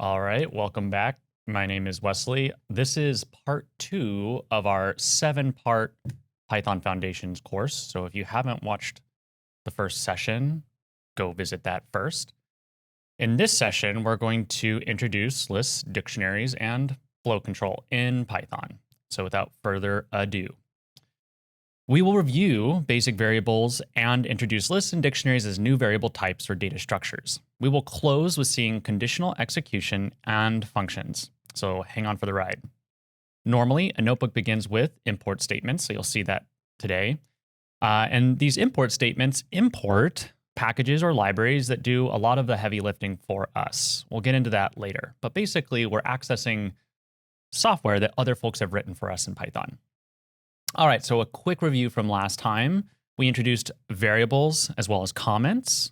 All right, welcome back. My name is Wesley. This is part 2 of our 7-part Python Foundations course. So if you haven't watched the first session, go visit that first. In this session, we're going to introduce lists, dictionaries, and flow control in Python. So without further ado, we will review basic variables and introduce lists and dictionaries as new variable types or data structures. We will close with seeing conditional execution and functions. So hang on for the ride. Normally, a notebook begins with import statements. So you'll see that today. And these import statements import packages or libraries that do a lot of the heavy lifting for us. We'll get into that later. But basically, we're accessing software that other folks have written for us in Python. All right, so a quick review from last time. We introduced variables as well as comments,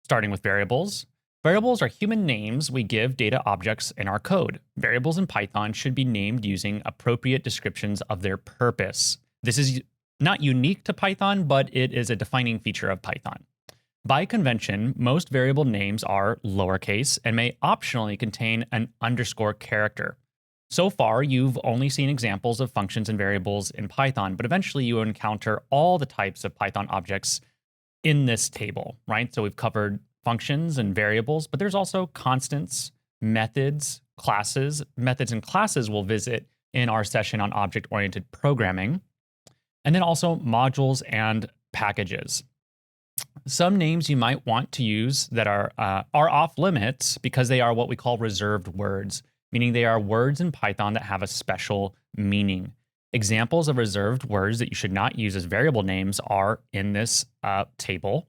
starting with variables. Variables are human names we give data objects in our code. Variables in Python should be named using appropriate descriptions of their purpose. This is not unique to Python, but it is a defining feature of Python. By convention, most variable names are lowercase and may optionally contain an underscore character. So far, you've only seen examples of functions and variables in Python, but eventually you encounter all the types of Python objects in this table, right? So we've covered functions and variables, but there's also constants, methods, classes. Methods and classes we'll visit in our session on object-oriented programming, and then also modules and packages. Some names you might want to use that are off limits because they are what we call reserved words, meaning they are words in Python that have a special meaning. Examples of reserved words that you should not use as variable names are in this table.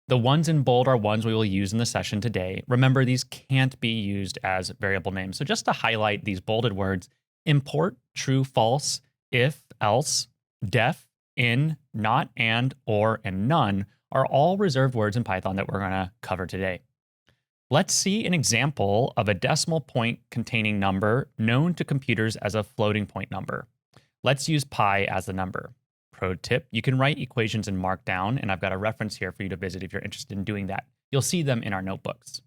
The ones in bold are ones we will use in the session today. Remember, these can't be used as variable names. So just to highlight these bolded words, import, true, false, if, else, def, in, not, and, or, and none are all reserved words in Python that we're going to cover today. Let's see an example of a decimal point containing number known to computers as a floating point number. Let's use pi as the number. Pro tip, you can write equations in Markdown, and I've got a reference here for you to visit if you're interested in doing that. You'll see them in our notebooks.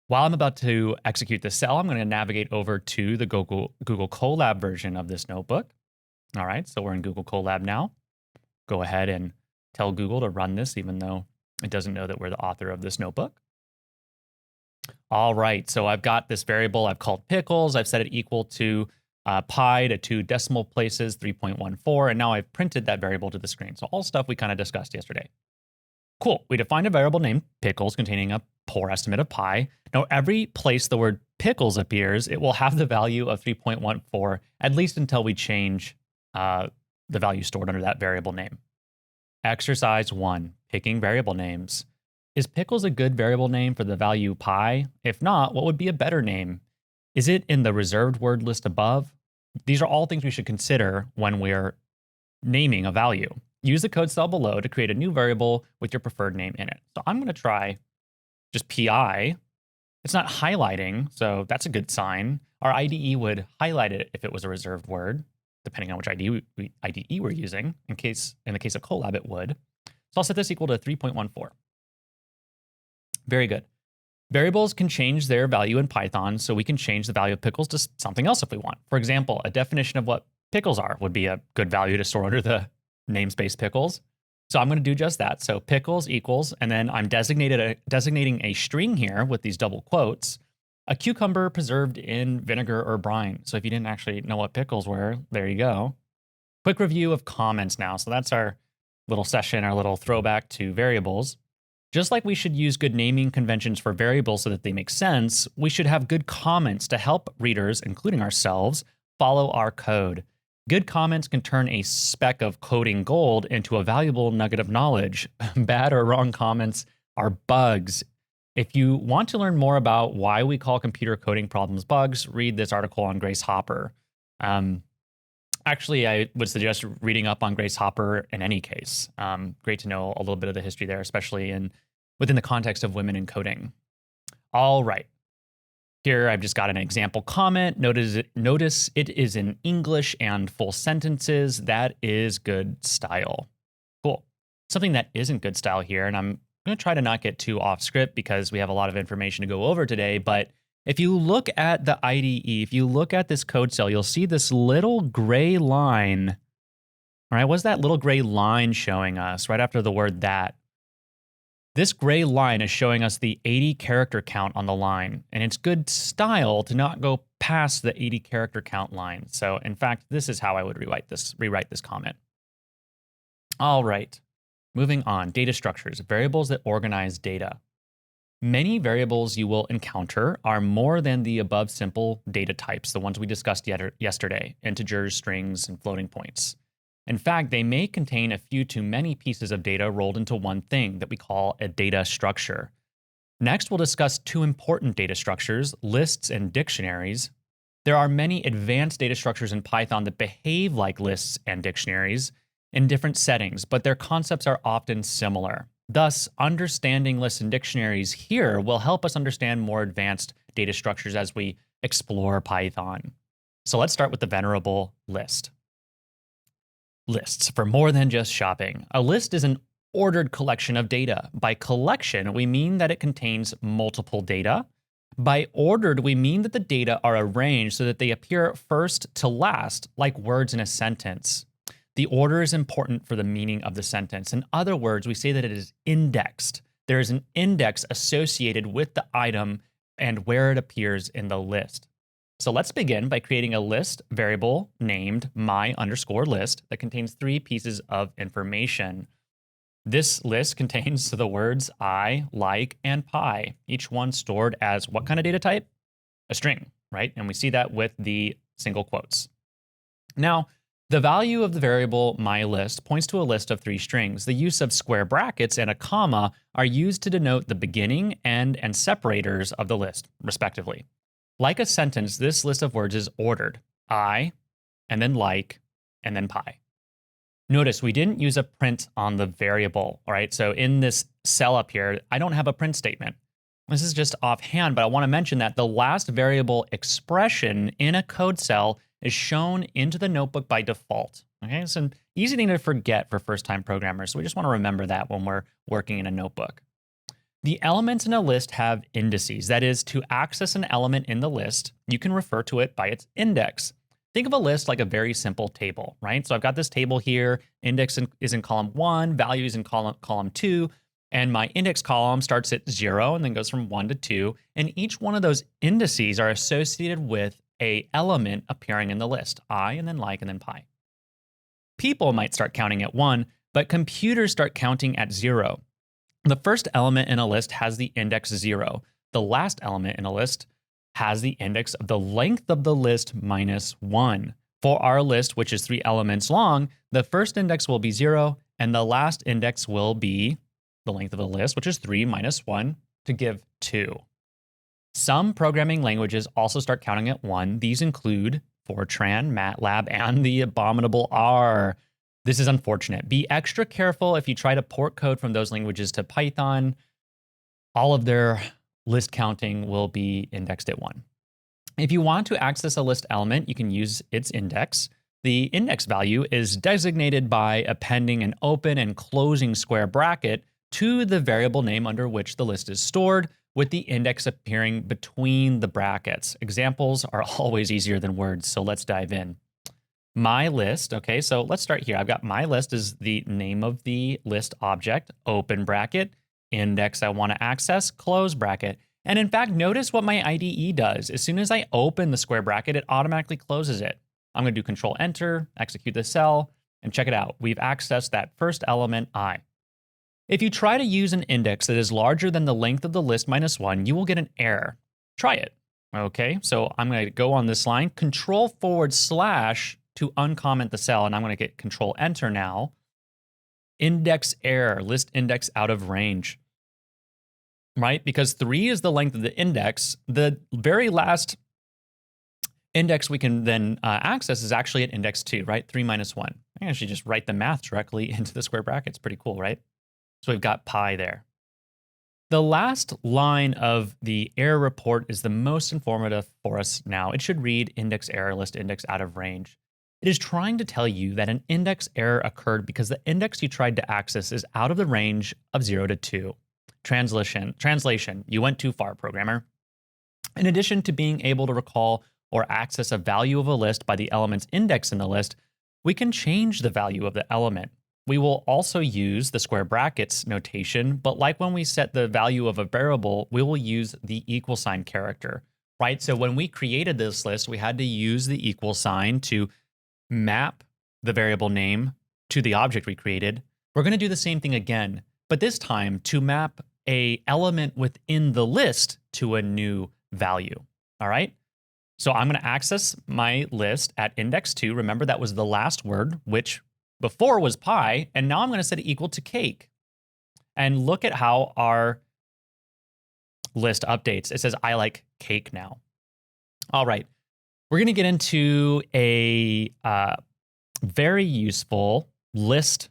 While I'm about to execute this cell, I'm going to navigate over to the Google Colab version of this notebook. All right, so we're in Google Colab now. Go ahead and tell Google to run this, even though it doesn't know that we're the author of this notebook. All right, so I've got this variable I've called pickles. I've set it equal to pi to 2 decimal places, 3.14, and now I've printed that variable to the screen. So all stuff we kind of discussed yesterday. Cool, we defined a variable named pickles containing a poor estimate of pi. Now every place the word pickles appears, it will have the value of 3.14, at least until we change the value stored under that variable name. Exercise 1, picking variable names. Is pickles a good variable name for the value pi? If not, what would be a better name? Is it in the reserved word list above? These are all things we should consider when we're naming a value. Use the code cell below to create a new variable with your preferred name in it. So I'm going to try just pi. It's not highlighting, so that's a good sign. Our IDE would highlight it if it was a reserved word, depending on which IDE we're using. In the case of Colab, it would. So I'll set this equal to 3.14. Very good. Variables can change their value in Python, so we can change the value of pickles to something else if we want. For example, a definition of what pickles are would be a good value to store under the namespace pickles. So I'm going to do just that. So pickles equals, and then I'm designating a string here with these double quotes, a cucumber preserved in vinegar or brine. So if you didn't actually know what pickles were, there you go. Quick review of comments now. So that's our little session, our little throwback to variables. Just like we should use good naming conventions for variables so that they make sense, we should have good comments to help readers, including ourselves, follow our code. Good comments can turn a speck of coding gold into a valuable nugget of knowledge. Bad or wrong comments are bugs. If you want to learn more about why we call computer coding problems bugs, read this article on Grace Hopper. Actually, I would suggest reading up on Grace Hopper in any case. Great to know a little bit of the history there, especially within the context of women in coding. All right. Here, I've just got an example comment. Notice it is in English and full sentences. That is good style. Cool. Something that isn't good style here, and I'm going to try to not get too off script because we have a lot of information to go over today, but If you look at the IDE, if you look at this code cell, you'll see this little gray line. All right, what's that little gray line showing us right after the word that? This gray line is showing us the 80 character count on the line, and it's good style to not go past the 80 character count line. So in fact, this is how I would rewrite this comment. All right, moving on, data structures, variables that organize data. Many variables you will encounter are more than the above simple data types, the ones we discussed yesterday, integers, strings, and floating points. In fact, they may contain a few too many pieces of data rolled into one thing that we call a data structure. Next, we'll discuss two important data structures, lists and dictionaries. There are many advanced data structures in Python that behave like lists and dictionaries in different settings, but their concepts are often similar. Thus, understanding lists and dictionaries here will help us understand more advanced data structures as we explore Python. So let's start with the venerable list. Lists for more than just shopping. A list is an ordered collection of data. By collection, we mean that it contains multiple data. By ordered, we mean that the data are arranged so that they appear first to last, like words in a sentence. The order is important for the meaning of the sentence. In other words, we say that it is indexed. There is an index associated with the item and where it appears in the list. So let's begin by creating a list variable named my_list that contains 3 pieces of information. This list contains the words I, like, and pi, each one stored as what kind of data type? A string, right? And we see that with the single quotes. Now, the value of the variable myList points to a list of 3 strings. The use of square brackets and a comma are used to denote the beginning, end, and separators of the list, respectively. Like a sentence, this list of words is ordered. I, and then like, and then pi. Notice we didn't use a print on the variable, all right? So in this cell up here, I don't have a print statement. This is just offhand, but I want to mention that the last variable expression in a code cell is shown into the notebook by default. Okay, it's an easy thing to forget for first-time programmers, so we just want to remember that when we're working in a notebook. The elements in a list have indices. That is, to access an element in the list, you can refer to it by its index. Think of a list like a very simple table, right? So I've got this table here, index is in column 1, values in column 2, and my index column starts at 0 and then goes from 1 to 2, and each one of those indices are associated with a element appearing in the list, I, and then like, and then pi. People might start counting at 1, but computers start counting at 0. The first element in a list has the index 0. The last element in a list has the index of the length of the list minus 1. For our list, which is 3 elements long, the first index will be 0, and the last index will be the length of the list, which is 3 minus 1, to give 2. Some programming languages also start counting at 1. These include Fortran, MATLAB, and the abominable R. This is unfortunate. Be extra careful if you try to port code from those languages to Python. All of their list counting will be indexed at 1. If you want to access a list element, you can use its index. The index value is designated by appending an open and closing square bracket to the variable name under which the list is stored, with the index appearing between the brackets. Examples are always easier than words, so let's dive in. My list, okay, so let's start here. I've got my list is the name of the list object, open bracket, index I want to access, close bracket. And in fact, notice what my IDE does. As soon as I open the square bracket, it automatically closes it. I'm going to do Control Enter, execute the cell, and check it out. We've accessed that first element, I. If you try to use an index that is larger than the length of the list minus 1, you will get an error. Try it. Okay, so I'm going to go on this line, Control / to uncomment the cell, and I'm going to get Control Enter now. Index error, list index out of range. Right? Because 3 is the length of the index. The very last index we can then access is actually at index 2, right? 3 minus 1. I can actually just write the math directly into the square brackets. Pretty cool, right? So we've got pi there. The last line of the error report is the most informative for us now. It should read index error, list index out of range. It is trying to tell you that an index error occurred because the index you tried to access is out of the range of 0 to 2. Translation, you went too far, programmer. In addition to being able to recall or access a value of a list by the element's index in the list, we can change the value of the element. We will also use the square brackets notation, but like when we set the value of a variable, we will use the equal sign character, right? So when we created this list, we had to use the equal sign to map the variable name to the object we created. We're going to do the same thing again, but this time to map a element within the list to a new value. All right. So I'm going to access my list at index 2. Remember, that was the last word, which before was pie, and now I'm going to set it equal to cake. And look at how our list updates. It says, I like cake now. All right. We're going to get into a very useful list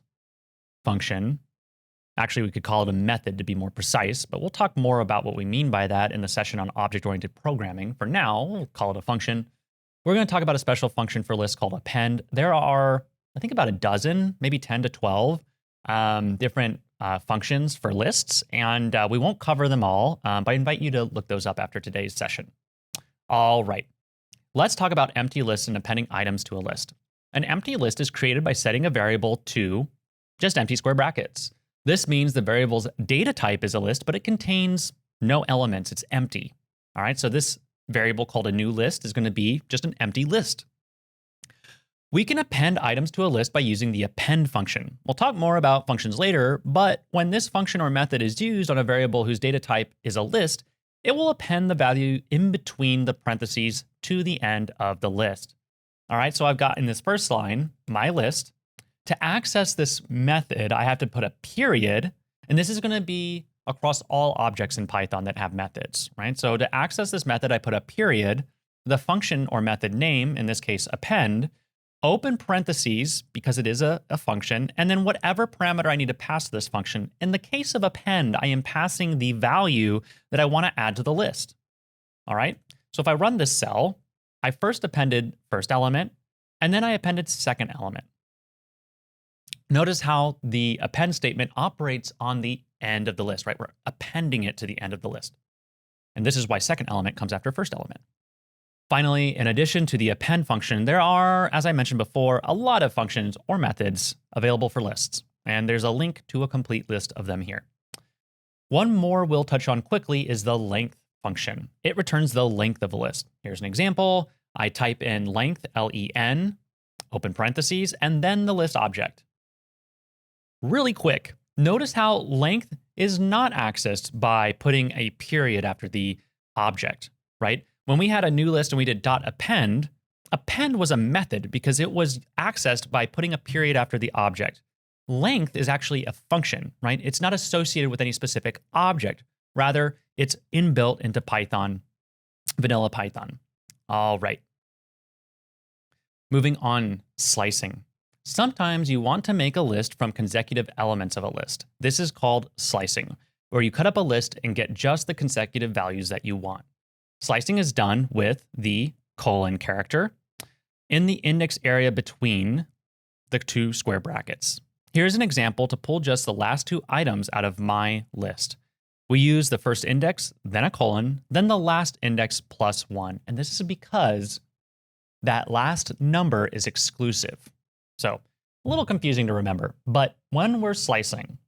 function. Actually, we could call it a method to be more precise, but we'll talk more about what we mean by that in the session on object-oriented programming. For now, we'll call it a function. We're going to talk about a special function for lists called append. There are, I think, about a dozen, maybe 10 to 12 different functions for lists, and we won't cover them all, but I invite you to look those up after today's session. All right, let's talk about empty lists and appending items to a list. An empty list is created by setting a variable to just empty square brackets. This means the variable's data type is a list, but it contains no elements. It's empty. All right, so this variable called a new list is going to be just an empty list. We can append items to a list by using the append function. We'll talk more about functions later, but when this function or method is used on a variable whose data type is a list, it will append the value in between the parentheses to the end of the list. All right, so I've got in this first line, my list. To access this method, I have to put a period, and this is going to be across all objects in Python that have methods, right? So to access this method, I put a period, the function or method name, in this case, append, open parentheses, because it is a function, and then whatever parameter I need to pass to this function. In the case of append, I am passing the value that I want to add to the list. All right, so if I run this cell, I first appended first element, and then I appended second element. Notice how the append statement operates on the end of the list, right? We're appending it to the end of the list. And this is why second element comes after first element. Finally, in addition to the append function, there are, as I mentioned before, a lot of functions or methods available for lists. And there's a link to a complete list of them here. One more we'll touch on quickly is the length function. It returns the length of a list. Here's an example. I type in length, L-E-N, open parentheses, and then the list object. Really quick, notice how length is not accessed by putting a period after the object, right? When we had a new list and we did .append, append was a method because it was accessed by putting a period after the object. Length is actually a function, right? It's not associated with any specific object. Rather, it's inbuilt into Python, vanilla Python. All right. Moving on, slicing. Sometimes you want to make a list from consecutive elements of a list. This is called slicing, where you cut up a list and get just the consecutive values that you want. Slicing is done with the colon character in the index area between the two square brackets. Here's an example to pull just the last two items out of my list. We use the first index, then a colon, then the last index plus 1. And this is because that last number is exclusive. So a little confusing to remember, but when we're slicing,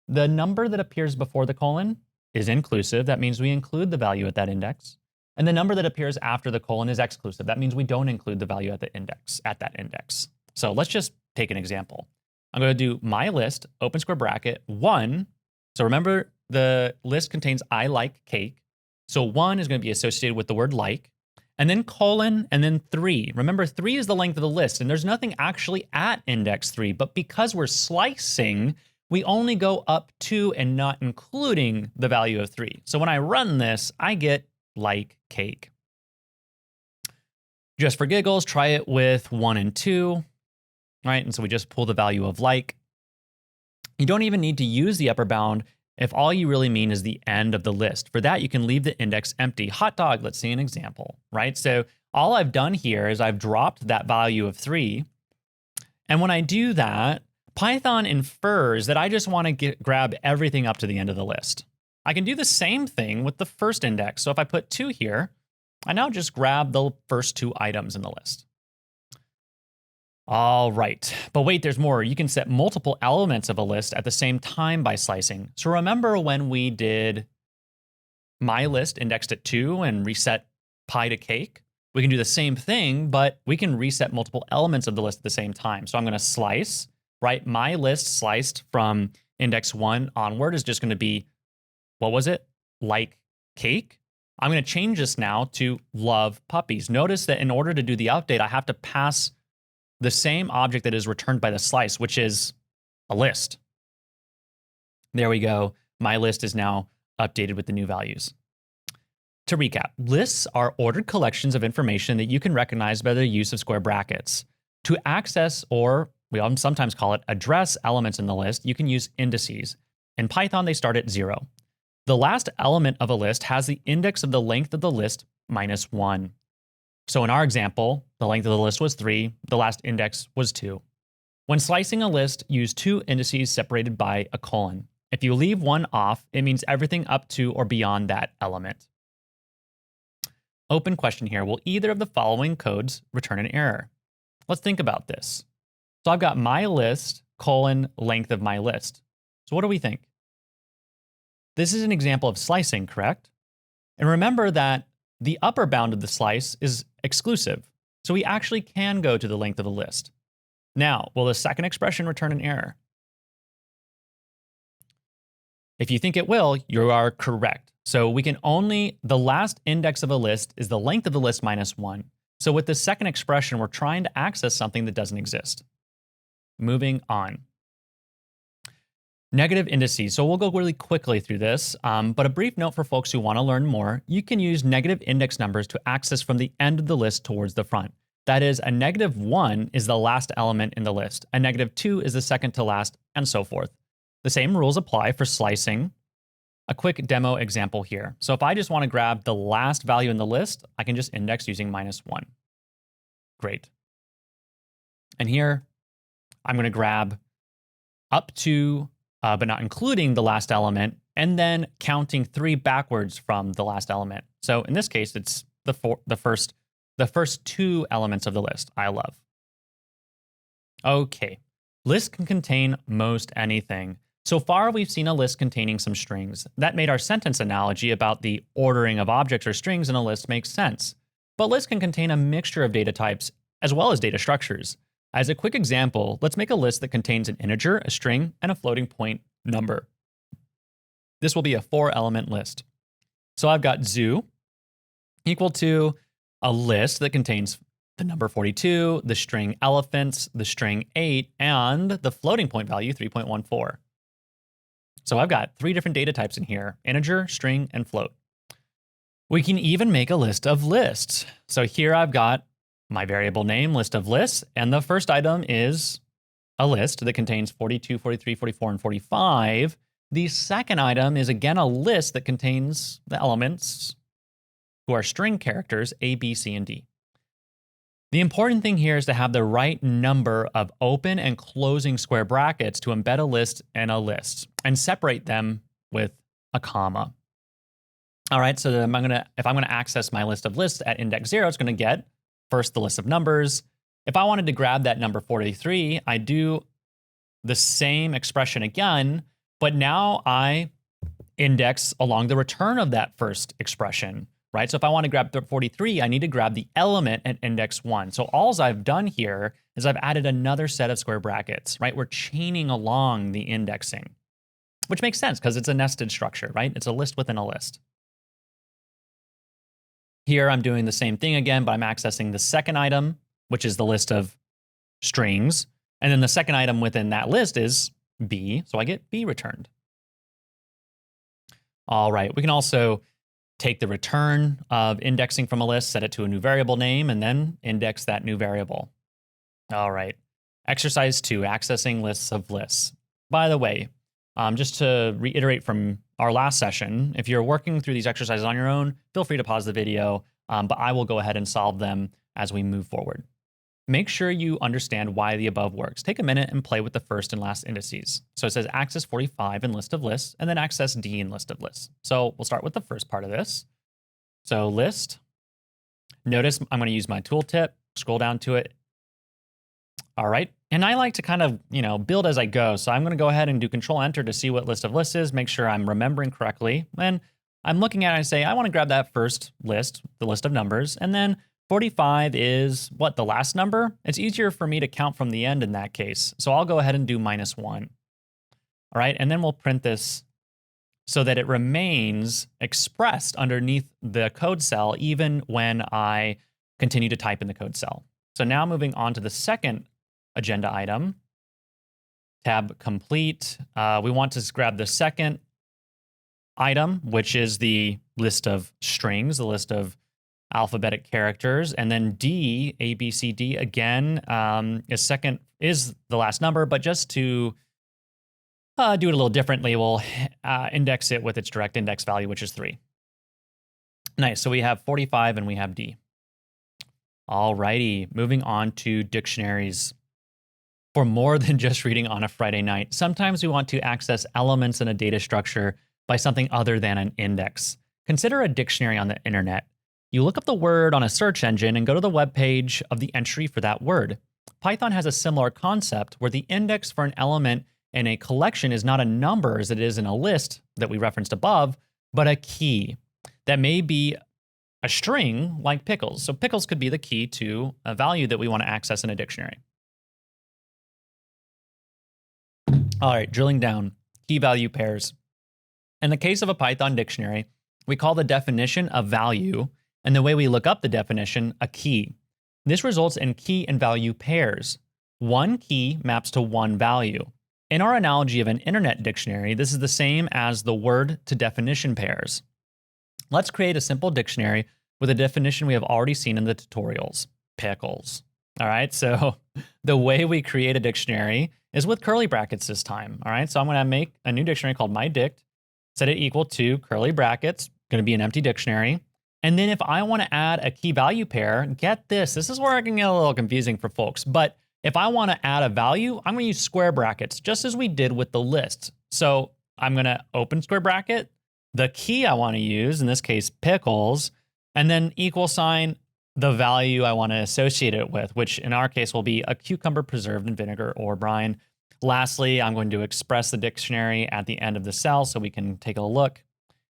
the number that appears before the colon is inclusive. That means we include the value at that index. And the number that appears after the colon is exclusive. That means we don't include the value at that index. So let's just take an example. I'm going to do my list, open square bracket, 1. So remember, the list contains I like cake. So 1 is going to be associated with the word like. And then colon, and then 3. Remember, 3 is the length of the list, and there's nothing actually at index 3, but because we're slicing, we only go up to and not including the value of 3. So when I run this, I get like cake. Just for giggles, try it with 1 and 2, right? And so we just pull the value of like. You don't even need to use the upper bound if all you really mean is the end of the list. For that, you can leave the index empty. Hot dog, let's see an example, right? So all I've done here is I've dropped that value of 3. And when I do that, Python infers that I just want to grab everything up to the end of the list. I can do the same thing with the first index. So if I put 2 here, I now just grab the first two items in the list. All right, but wait, there's more. You can set multiple elements of a list at the same time by slicing. So remember when we did my list indexed at 2 and reset pie to cake? We can do the same thing, but we can reset multiple elements of the list at the same time. So I'm going to slice, right? My list sliced from index 1 onward is just going to be, what was it? Like cake. I'm going to change this now to love puppies. Notice that in order to do the update, I have to pass the same object that is returned by the slice, which is a list. There we go. My list is now updated with the new values. To recap, lists are ordered collections of information that you can recognize by the use of square brackets. To access, or we sometimes call it address, elements in the list, you can use indices. In Python, they start at 0. The last element of a list has the index of the length of the list minus 1. So in our example, the length of the list was 3, the last index was 2. When slicing a list, use 2 indices separated by a colon. If you leave one off, it means everything up to or beyond that element. Open question here. Will either of the following codes return an error? Let's think about this. So I've got my list, colon, length of my list. So what do we think? This is an example of slicing, correct? And remember that the upper bound of the slice is exclusive, so we actually can go to the length of a list. Now, will the second expression return an error? If you think it will, you are correct. So we can only, the last index of a list is the length of the list minus 1. So with the second expression, we're trying to access something that doesn't exist. Moving on. Negative indices. So we'll go really quickly through this, but a brief note for folks who want to learn more, you can use negative index numbers to access from the end of the list towards the front. That is, a -1 is the last element in the list, a -2 is the second to last, and so forth. The same rules apply for slicing. A quick demo example here. So if I just want to grab the last value in the list, I can just index using -1. Great. And here, I'm going to grab up to but not including the last element, and then counting 3 backwards from the last element. So in this case, it's the first 2 elements of the list. I love. Okay, lists can contain most anything. So far, we've seen a list containing some strings. That made our sentence analogy about the ordering of objects or strings in a list make sense. But lists can contain a mixture of data types as well as data structures. As a quick example, let's make a list that contains an integer, a string, and a floating point number. This will be a 4-element list. So I've got zoo equal to a list that contains the number 42, the string elephants, the string 8, and the floating point value 3.14. So I've got 3 different data types in here: integer, string, and float. We can even make a list of lists. So here I've got my variable name, list of lists, and the first item is a list that contains 42, 43, 44, and 45. The second item is again a list that contains the elements who are string characters A, B, C, and D. The important thing here is to have the right number of open and closing square brackets to embed a list in a list and separate them with a comma. All right, so if I'm gonna access my list of lists at index 0, it's gonna get first the list of numbers. If I wanted to grab that number 43, I do the same expression again, but now I index along the return of that first expression, right? So if I want to grab 43, I need to grab the element at index 1. So all I've done here is I've added another set of square brackets, right? We're chaining along the indexing, which makes sense because it's a nested structure, right? It's a list within a list. Here I'm doing the same thing again, but I'm accessing the second item, which is the list of strings. And then the second item within that list is B, so I get B returned. All right, we can also take the return of indexing from a list, set it to a new variable name, and then index that new variable. All right, exercise 2, accessing lists of lists. By the way, just to reiterate from our last session, if you're working through these exercises on your own, feel free to pause the video, but I will go ahead and solve them as we move forward. Make sure you understand why the above works. Take a minute and play with the first and last indices. So it says access 45 in list of lists, and then access D in list of lists. So we'll start with the first part of this. So list Notice I'm going to use my tooltip, scroll down to it. All right. And I like to kind of, build as I go. So I'm going to go ahead and do Control Enter to see what list of lists is, make sure I'm remembering correctly. And I'm looking at it and say, I want to grab that first list, the list of numbers. And then 45 is what, the last number? It's easier for me to count from the end in that case. So I'll go ahead and do -1. All right. And then we'll print this so that it remains expressed underneath the code cell, even when I continue to type in the code cell. So now moving on to the second agenda item, tab complete. We want to grab the second item, which is the list of strings, the list of alphabetic characters, and then D, A, B, C, D, again, is the last number, but just to do it a little differently, we'll index it with its direct index value, which is 3. Nice, so we have 45 and we have D. Alrighty, moving on to dictionaries. For more than just reading on a Friday night, sometimes we want to access elements in a data structure by something other than an index. Consider a dictionary on the internet. You look up the word on a search engine and go to the web page of the entry for that word. Python has a similar concept where the index for an element in a collection is not a number as it is in a list that we referenced above, but a key that may be a string like pickles. So pickles could be the key to a value that we want to access in a dictionary. All right, drilling down, key value pairs. In the case of a Python dictionary, we call the definition a value, and the way we look up the definition a key. This results in key and value pairs. One key maps to one value. In our analogy of an internet dictionary, this is the same as the word to definition pairs. Let's create a simple dictionary with a definition we have already seen in the tutorials, pickles. All right, so the way we create a dictionary is with curly brackets this time. All right, so I'm going to make a new dictionary called mydict, set it equal to curly brackets, going to be an empty dictionary. And then if I want to add a key value pair, get this. This is where it can get a little confusing for folks. But if I want to add a value, I'm going to use square brackets, just as we did with the list. So I'm going to open square bracket, the key I want to use, in this case, pickles, and then equal sign the value I want to associate it with, which in our case will be a cucumber preserved in vinegar or brine. Lastly, I'm going to express the dictionary at the end of the cell so we can take a look.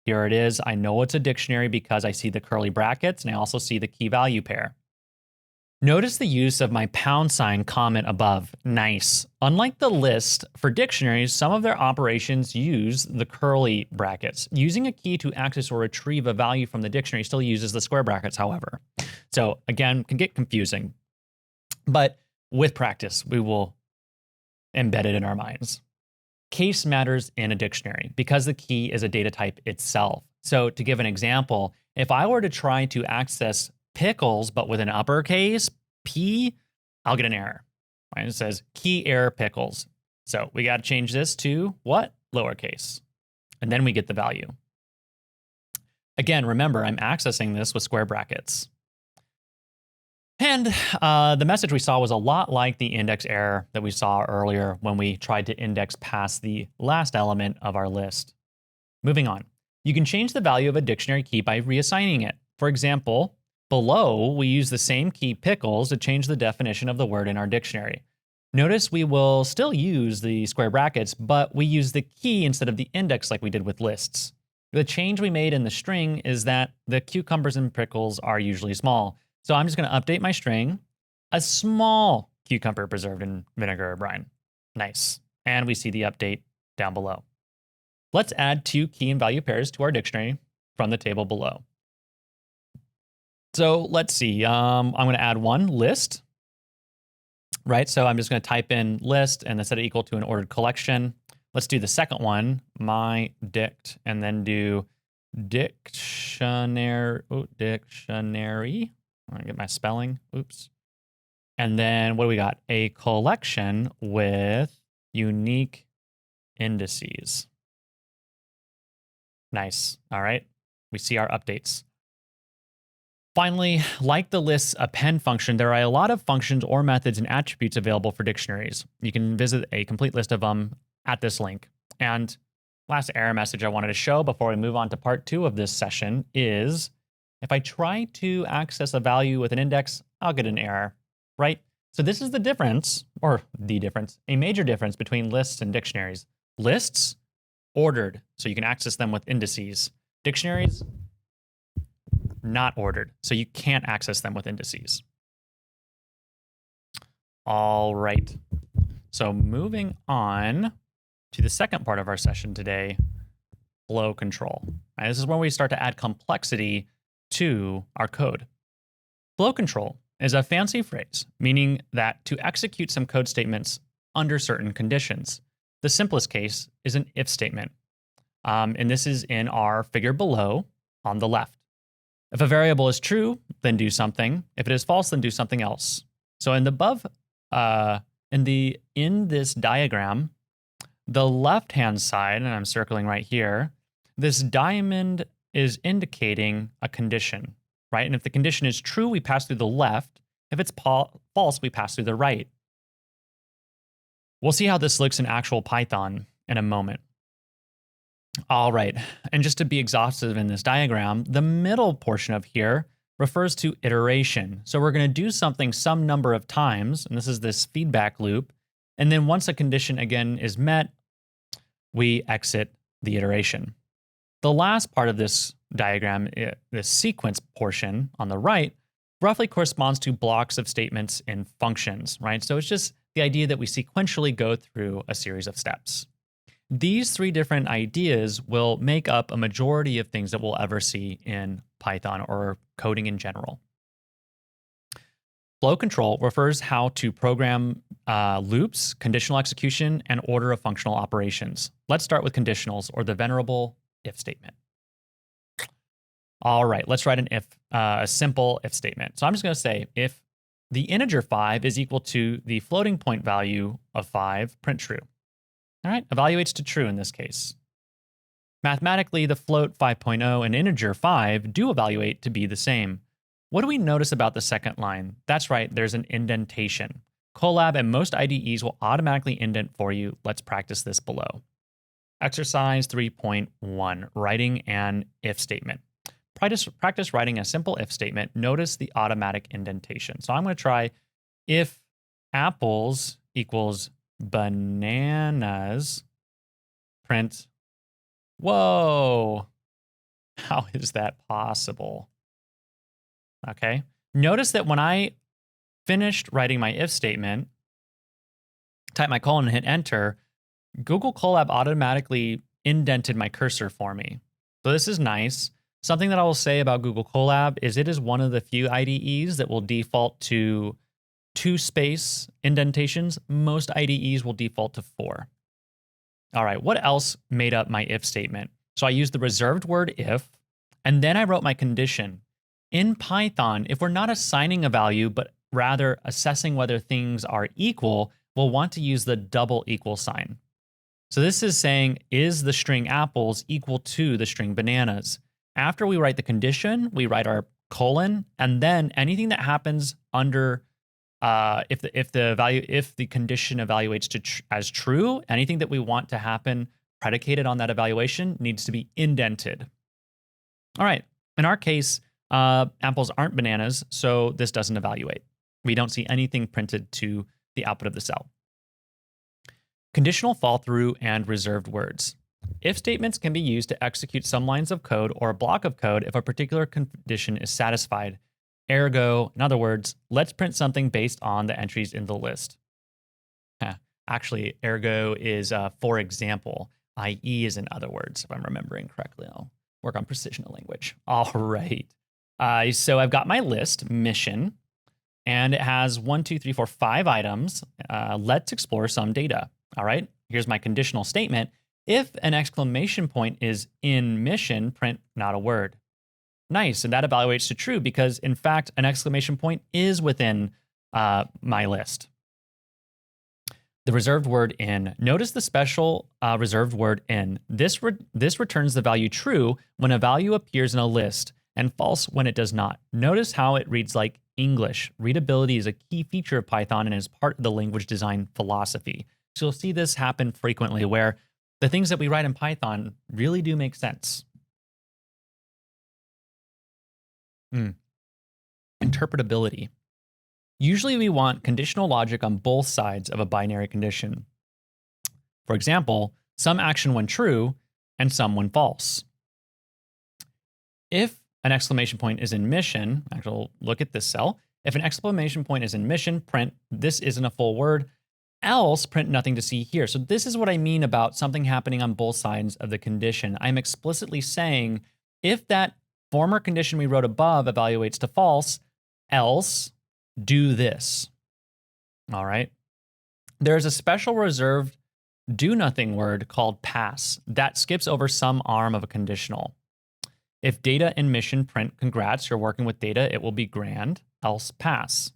Here it is. I know it's a dictionary because I see the curly brackets and I also see the key value pair. Notice the use of my # comment above. Nice. Unlike the list, for dictionaries, some of their operations use the curly brackets. Using a key to access or retrieve a value from the dictionary still uses the square brackets, however. So again, can get confusing. But with practice, we will embed it in our minds. Case matters in a dictionary because the key is a data type itself. So to give an example, if I were to try to access pickles, but with an uppercase P, I'll get an error. Right? It says key error pickles. So we got to change this to what? Lowercase. And then we get the value. Again, remember, I'm accessing this with square brackets. And the message we saw was a lot like the index error that we saw earlier when we tried to index past the last element of our list. Moving on, you can change the value of a dictionary key by reassigning it. For example, below, we use the same key pickles to change the definition of the word in our dictionary. Notice we will still use the square brackets, but we use the key instead of the index like we did with lists. The change we made in the string is that the cucumbers and pickles are usually small. So I'm just going to update my string, a small cucumber preserved in vinegar or brine. Nice. And we see the update down below. Let's add 2 key and value pairs to our dictionary from the table below. So let's see. I'm going to add one list, right? So I'm just going to type in list and then set it equal to an ordered collection. Let's do the second one, mydict, and then do dictionary. Dictionary. I'm going to get my spelling. Oops. And then what do we got? A collection with unique indices. Nice. All right. We see our updates. Finally, like the list's append function, there are a lot of functions or methods and attributes available for dictionaries. You can visit a complete list of them at this link. And last error message I wanted to show before we move on to part 2 of this session is If I try to access a value with an index, I'll get an error, right? So this is the difference, or the difference, a major difference between lists and dictionaries. Lists, ordered, so you can access them with indices. Dictionaries, not ordered, so you can't access them with indices. All right, so moving on to the second part of our session today, flow control. Right, this is when we start to add complexity to our code. Flow control is a fancy phrase meaning that to execute some code statements under certain conditions. The simplest case is an if statement. And this is in our figure below on the left. If a variable is true, then do something. If it is false, then do something else. So in this diagram, the left-hand side, and I'm circling right here, this diamond is indicating a condition, right? And if the condition is true, we pass through the left. If it's false, we pass through the right. We'll see how this looks in actual Python in a moment. All right, and just to be exhaustive in this diagram, the middle portion of here refers to iteration. So we're going to do something some number of times, and this is this feedback loop. And then once a condition again is met, we exit the iteration. The last part of this diagram, the sequence portion on the right, roughly corresponds to blocks of statements in functions, right? So it's just the idea that we sequentially go through a series of steps. These three different ideas will make up a majority of things that we'll ever see in Python or coding in general. Flow control refers how to program loops, conditional execution, and order of functional operations. Let's start with conditionals, or the venerable if statement. All right, let's write a simple if statement. So I'm just going to say if the integer 5 is equal to the floating point value of 5, print true. All right, evaluates to true in this case. Mathematically, the float 5.0 and integer 5 do evaluate to be the same. What do we notice about the second line? That's right, there's an indentation. Colab and most IDEs will automatically indent for you. Let's practice this below. Exercise 3.1, writing an if statement. Practice writing a simple if statement. Notice the automatic indentation. So I'm going to try if apples equals bananas, print, whoa, how is that possible? Okay, notice that when I finished writing my if statement, type my colon and hit enter, Google Colab automatically indented my cursor for me. So this is nice. Something that I will say about Google Colab is it is one of the few IDEs that will default to 2-space indentations. Most IDEs will default to 4. All right, what else made up my if statement? So I used the reserved word if, and then I wrote my condition. In Python, if we're not assigning a value, but rather assessing whether things are equal, we'll want to use the double equal sign. So this is saying, is the string apples equal to the string bananas? After we write the condition, we write our colon, and then anything that happens under if the condition evaluates as true, anything that we want to happen predicated on that evaluation needs to be indented. All right, in our case, apples aren't bananas, so this doesn't evaluate. We don't see anything printed to the output of the cell. Conditional fall through and reserved words. If statements can be used to execute some lines of code or a block of code if a particular condition is satisfied. Ergo, in other words, let's print something based on the entries in the list. Actually, ergo is for example. IE is in other words, if I'm remembering correctly. I'll work on precision of language. All right. So I've got my list, mission, and it has 1, 2, 3, 4, 5 items. Let's explore some data. All right, here's my conditional statement. If an exclamation point is in mission, print not a word. Nice, and that evaluates to true because, in fact, an exclamation point is within my list. The reserved word in. Notice the special reserved word in. This returns the value true when a value appears in a list and false when it does not. Notice how it reads like English. Readability is a key feature of Python and is part of the language design philosophy. So you'll see this happen frequently where the things that we write in Python really do make sense. Mm. Interpretability. Usually we want conditional logic on both sides of a binary condition. For example, some action when true and some when false. If an exclamation point is in mission, actually look at this cell. If an exclamation point is in mission, print this isn't a full word, else print nothing to see here. So this is what I mean about something happening on both sides of the condition. I'm explicitly saying if that former condition we wrote above evaluates to false, else do this. All right. There's a special reserved do nothing word called pass that skips over some arm of a conditional. If data in mission print congrats, you're working with data, it will be grand, else pass.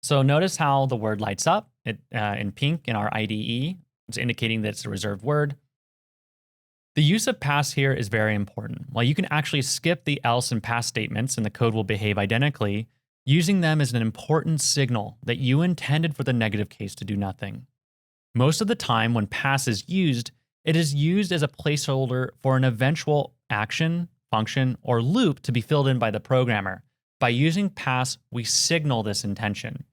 So notice how the word lights up in pink in our IDE. It's indicating that it's a reserved word. The use of pass here is very important. While you can actually skip the else and pass statements and the code will behave identically, using them is an important signal that you intended for the negative case to do nothing. Most of the time when pass is used, it is used as a placeholder for an eventual action, function, or loop to be filled in by the programmer. By using pass, we signal this intention.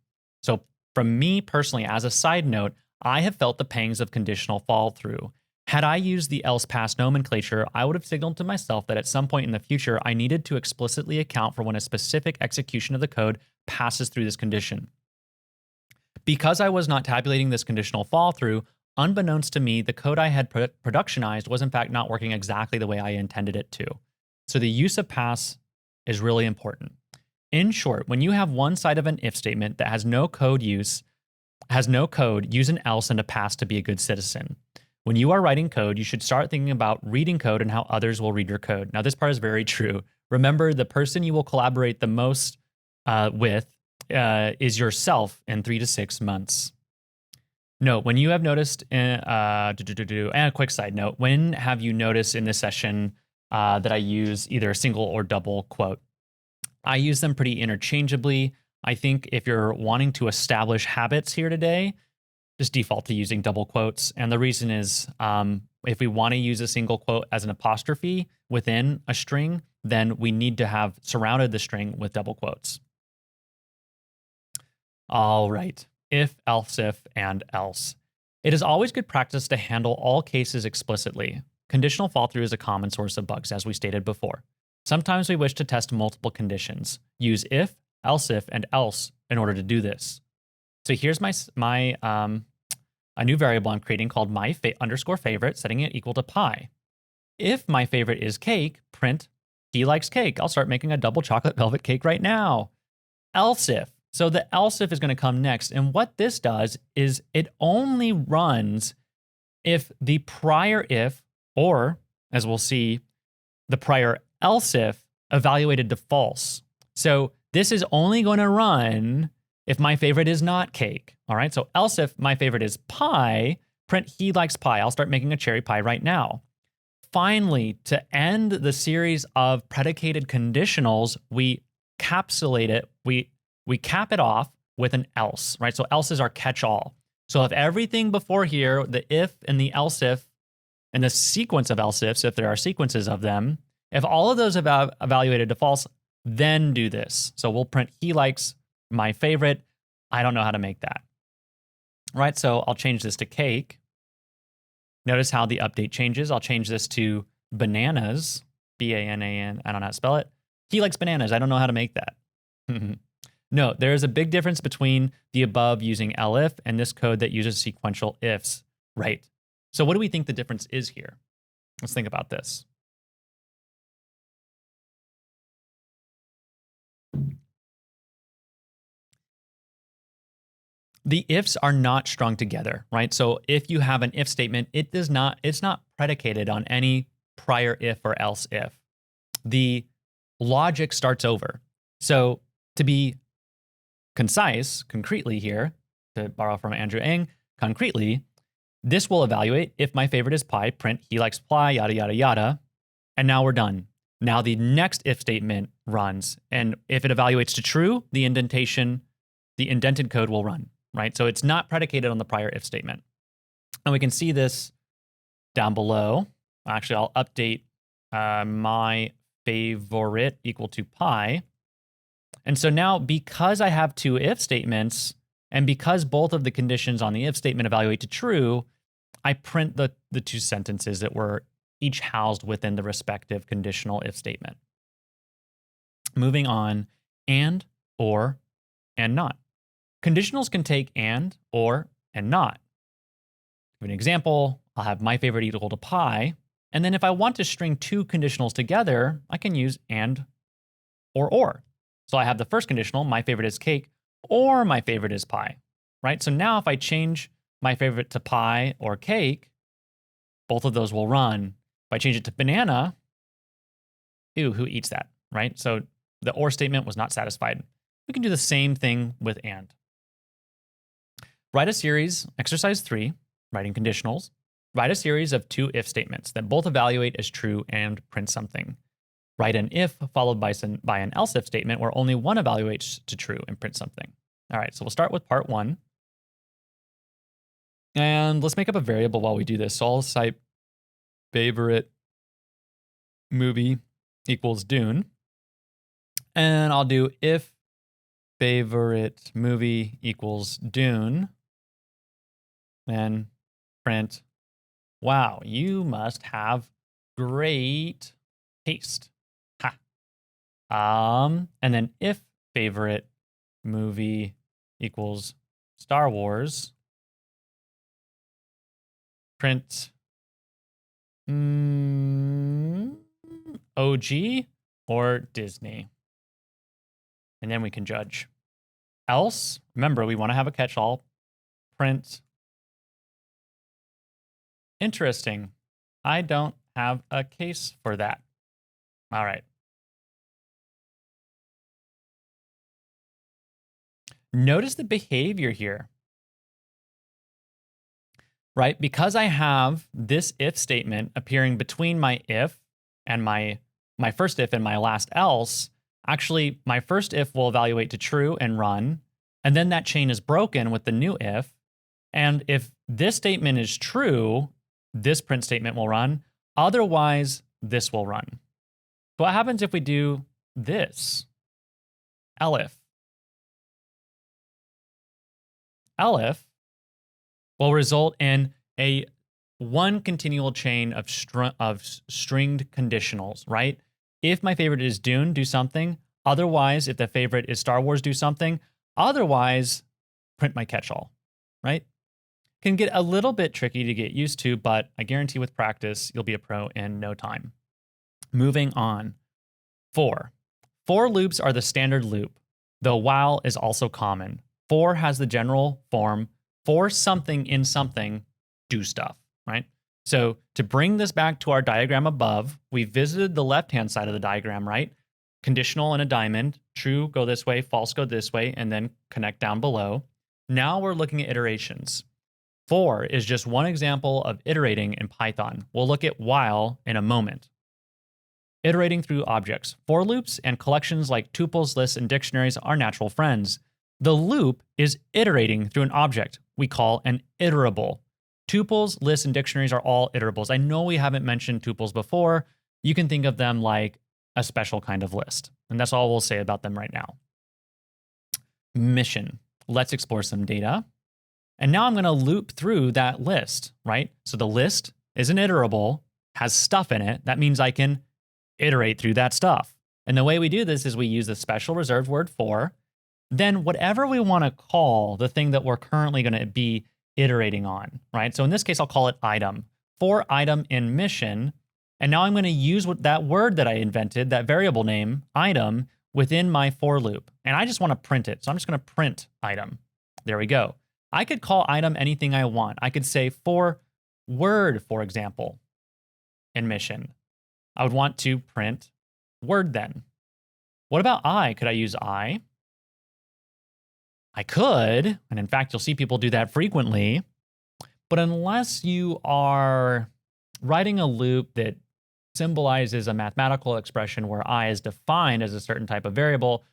So from me personally, as a side note, I have felt the pangs of conditional fall through. Had I used the else pass nomenclature, I would have signaled to myself that at some point in the future, I needed to explicitly account for when a specific execution of the code passes through this condition. Because I was not tabulating this conditional fall through, unbeknownst to me, the code I had productionized was in fact not working exactly the way I intended it to. So the use of pass is really important. In short, when you have one side of an if statement that has no code, use an else and a pass to be a good citizen. When you are writing code, you should start thinking about reading code and how others will read your code. Now, this part is very true. Remember, the person you will collaborate the most with is yourself in 3 to 6 months. Note, when you have noticed, and a quick side note, when have you noticed in this session that I use either a single or double quote? I use them pretty interchangeably. I think if you're wanting to establish habits here today, just default to using double quotes. And the reason is if we want to use a single quote as an apostrophe within a string, then we need to have surrounded the string with double quotes. All right, if, else if, and else. It is always good practice to handle all cases explicitly. Conditional fall through is a common source of bugs, as we stated before. Sometimes we wish to test multiple conditions. Use if, and else in order to do this. So here's a new variable I'm creating called my_favorite, setting it equal to pi. If my favorite is cake, print he likes cake. I'll start making a double chocolate velvet cake right now. Else if. So the else if is going to come next. And what this does is it only runs if the prior if, or as we'll see, the prior else if evaluated to false. So this is only going to run if my favorite is not cake. All right, so else if my favorite is pie, print he likes pie. I'll start making a cherry pie right now. Finally, to end the series of predicated conditionals, we capsulate it, we cap it off with an else, right? So else is our catch-all. So if everything before here, the if and the else if, and the sequence of else ifs, if there are sequences of them, if all of those have evaluated to false, then do this. So we'll print he likes my favorite. I don't know how to make that. Right, so I'll change this to cake. Notice how the update changes. I'll change this to bananas, B-A-N-A-N. I don't know how to spell it. He likes bananas. I don't know how to make that. No, there is a big difference between the above using elif and this code that uses sequential ifs, right? So what do we think the difference is here? Let's think about this. The ifs are not strung together, right? So if you have an if statement, it's not predicated on any prior if or else if. The logic starts over. So to be concise, concretely here, to borrow from Andrew Ng, concretely, this will evaluate if my favorite is pie, print he likes pie, yada, yada, yada. And now we're done. Now the next if statement runs. And if it evaluates to true, the indented code will run. Right? So it's not predicated on the prior if statement. And we can see this down below. Actually, I'll update my favorite equal to pi. And so now, because I have two if statements, and because both of the conditions on the if statement evaluate to true, I print the two sentences that were each housed within the respective conditional if statement. Moving on, and, or, and not. Conditionals can take and, or, and not. For an example, I'll have my favorite equal to pie, and then if I want to string two conditionals together, I can use and or. So I have the first conditional, my favorite is cake, or my favorite is pie, right? So now if I change my favorite to pie or cake, both of those will run. If I change it to banana, ew, who eats that, right? So the or statement was not satisfied. We can do the same thing with and. Write a series, exercise 3, writing conditionals. Write a series of two if statements that both evaluate as true and print something. Write an if followed by an else if statement where only one evaluates to true and print something. All right, so we'll start with part 1. And let's make up a variable while we do this. So I'll type favorite movie equals Dune. And I'll do if favorite movie equals Dune. And print, wow, you must have great taste. Ha. And then if favorite movie equals Star Wars, print OG or Disney. And then we can judge. Else, remember, we want to have a catch-all. Print interesting. I don't have a case for that. All right. Notice the behavior here, right? Because I have this if statement appearing between my if and my first if and my last else, actually my first if will evaluate to true and run, and then that chain is broken with the new if. And if this statement is true, this print statement will run. Otherwise, this will run. So what happens if we do this? Elif. Elif will result in a one continual chain of stringed conditionals, right? If my favorite is Dune, do something. Otherwise, if the favorite is Star Wars, do something. Otherwise, print my catch-all, right? Can get a little bit tricky to get used to, but I guarantee with practice, you'll be a pro in no time. Moving on. For loops are the standard loop, though while is also common. For has the general form, for something in something, do stuff, right? So to bring this back to our diagram above, we visited the left-hand side of the diagram, right? Conditional and a diamond, true go this way, false go this way, and then connect down below. Now we're looking at iterations. For is just one example of iterating in Python. We'll look at while in a moment. Iterating through objects. For loops and collections like tuples, lists, and dictionaries are natural friends. The loop is iterating through an object we call an iterable. Tuples, lists, and dictionaries are all iterables. I know we haven't mentioned tuples before. You can think of them like a special kind of list. And that's all we'll say about them right now. Mission. Let's explore some data. And now I'm going to loop through that list, right? So the list is an iterable, has stuff in it. That means I can iterate through that stuff. And the way we do this is we use the special reserved word for, then whatever we want to call the thing that we're currently going to be iterating on, right? So in this case, I'll call it item. For item in mission. And now I'm going to use that word that I invented, that variable name, item, within my for loop. And I just want to print it. So I'm just going to print item. There we go. I could call item anything I want. I could say for word, for example, in mission. I would want to print word then. What about I? Could I use I? I could, and in fact, you'll see people do that frequently. But unless you are writing a loop that symbolizes a mathematical expression where I is defined as a certain type of variable,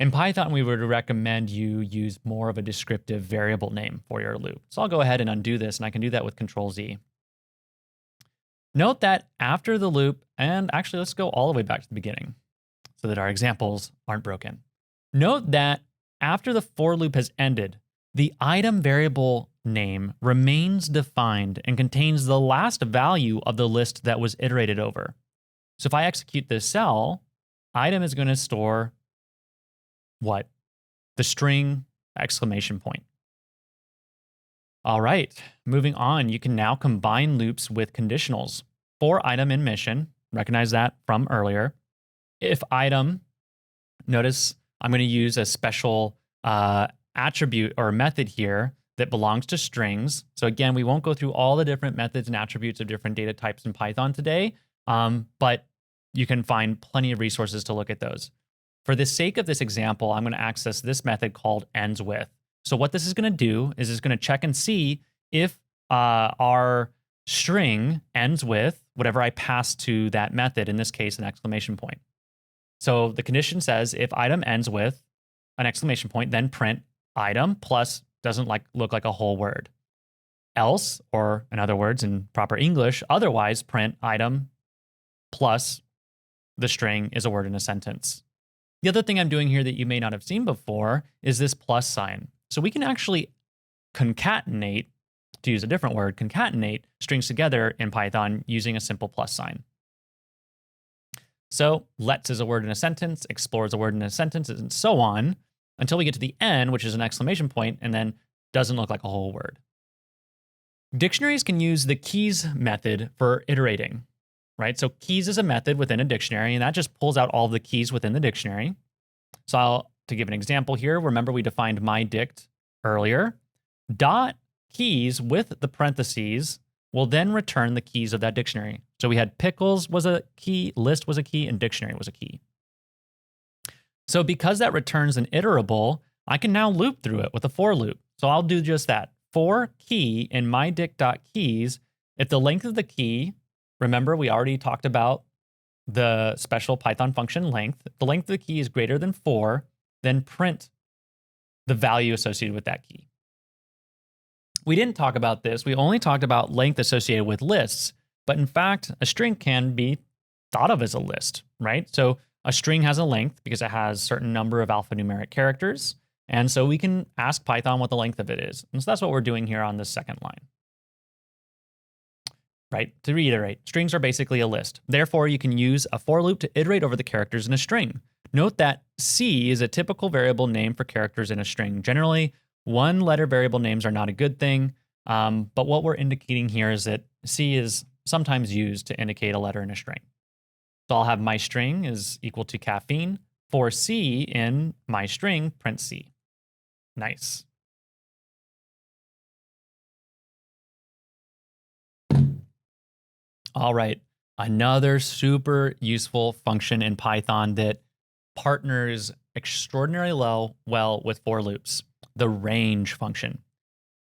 in Python, we would recommend you use more of a descriptive variable name for your loop. So I'll go ahead and undo this, and I can do that with Control-Z. Note that after the loop, and actually let's go all the way back to the beginning so that our examples aren't broken. Note that after the for loop has ended, the item variable name remains defined and contains the last value of the list that was iterated over. So if I execute this cell, item is going to store what? The string exclamation point. All right, moving on, you can now combine loops with conditionals. For item in mission, recognize that from earlier. If item, notice I'm going to use a special attribute or method here that belongs to strings. So again, we won't go through all the different methods and attributes of different data types in Python today, but you can find plenty of resources to look at those. For the sake of this example, I'm going to access this method called ends with. So what this is going to do is it's going to check and see if our string ends with whatever I pass to that method, in this case, an exclamation point. So the condition says if item ends with an exclamation point, then print item plus doesn't look like a whole word. Else, or in other words, in proper English, otherwise print item plus the string is a word in a sentence. The other thing I'm doing here that you may not have seen before is this plus sign. So we can actually concatenate, to use a different word, concatenate strings together in Python using a simple plus sign. So lets is a word in a sentence, explore is a word in a sentence, and so on, until we get to the end, which is an exclamation point, and then doesn't look like a whole word. Dictionaries can use the keys method for iterating, right? So keys is a method within a dictionary, and that just pulls out all the keys within the dictionary. So to give an example here, remember we defined myDict earlier. Dot keys with the parentheses will then return the keys of that dictionary. So we had pickles was a key, list was a key, and dictionary was a key. So because that returns an iterable, I can now loop through it with a for loop. So I'll do just that. For key in myDict.keys, if the length of the key, remember we already talked about the special Python function length, if the length of the key is greater than 4, then print the value associated with that key. We didn't talk about this. We only talked about length associated with lists, but in fact, a string can be thought of as a list, right? So a string has a length because it has a certain number of alphanumeric characters, and so we can ask Python what the length of it is. And so that's what we're doing here on this second line. Right? To reiterate, strings are basically a list. Therefore, you can use a for loop to iterate over the characters in a string. Note that C is a typical variable name for characters in a string. Generally, one-letter variable names are not a good thing, but what we're indicating here is that C is sometimes used to indicate a letter in a string. So I'll have my string is equal to caffeine. For C in my string, print C. Nice. All right, another super useful function in Python that partners extraordinarily well with for loops, the range function.